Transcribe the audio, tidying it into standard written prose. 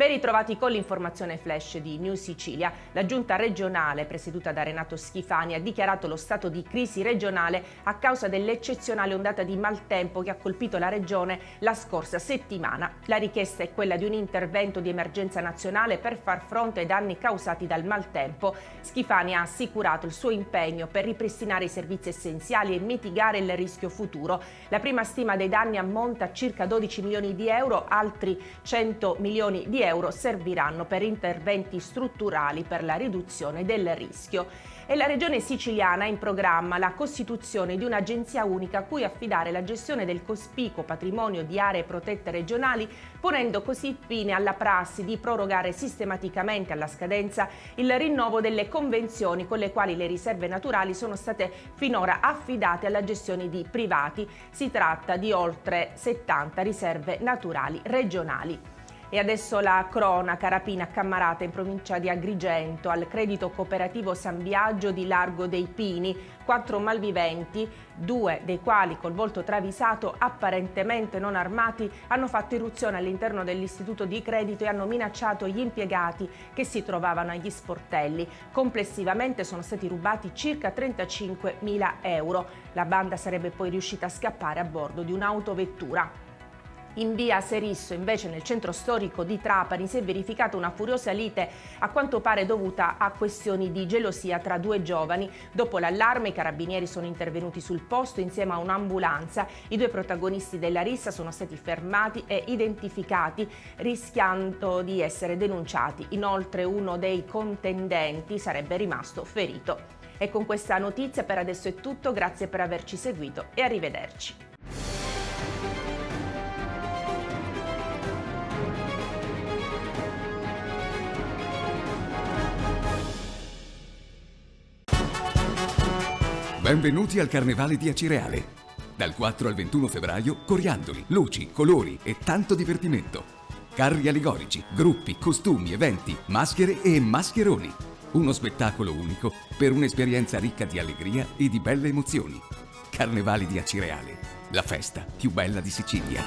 Ben ritrovati con l'informazione flash di News Sicilia. La giunta regionale, presieduta da Renato Schifani, ha dichiarato lo stato di crisi regionale a causa dell'eccezionale ondata di maltempo che ha colpito la regione la scorsa settimana. La richiesta è quella di un intervento di emergenza nazionale per far fronte ai danni causati dal maltempo. Schifani ha assicurato il suo impegno per ripristinare i servizi essenziali e mitigare il rischio futuro. La prima stima dei danni ammonta a circa 12 milioni di euro, altri 100 milioni di euro serviranno per interventi strutturali per la riduzione del rischio. E la Regione siciliana ha in programma la costituzione di un'agenzia unica a cui affidare la gestione del cospicuo patrimonio di aree protette regionali, ponendo così fine alla prassi di prorogare sistematicamente alla scadenza il rinnovo delle convenzioni con le quali le riserve naturali sono state finora affidate alla gestione di privati. Si tratta di oltre 70 riserve naturali regionali. E adesso la cronaca: rapina a Cammarata in provincia di Agrigento al credito cooperativo San Biagio di Largo dei Pini. 4 malviventi, 2 dei quali col volto travisato, apparentemente non armati, hanno fatto irruzione all'interno dell'istituto di credito e hanno minacciato gli impiegati che si trovavano agli sportelli. Complessivamente sono stati rubati circa 35.000 euro. La banda sarebbe poi riuscita a scappare a bordo di un'autovettura. In via Serisso, invece, nel centro storico di Trapani, si è verificata una furiosa lite, a quanto pare dovuta a questioni di gelosia tra 2 giovani. Dopo l'allarme, i carabinieri sono intervenuti sul posto insieme a un'ambulanza. I 2 protagonisti della rissa sono stati fermati e identificati, rischiando di essere denunciati. Inoltre, uno dei contendenti sarebbe rimasto ferito. E con questa notizia per adesso è tutto. Grazie per averci seguito e arrivederci. Benvenuti al Carnevale di Acireale. Dal 4 al 21 febbraio, coriandoli, luci, colori e tanto divertimento. Carri allegorici, gruppi, costumi, eventi, maschere e mascheroni. Uno spettacolo unico per un'esperienza ricca di allegria e di belle emozioni. Carnevale di Acireale, la festa più bella di Sicilia.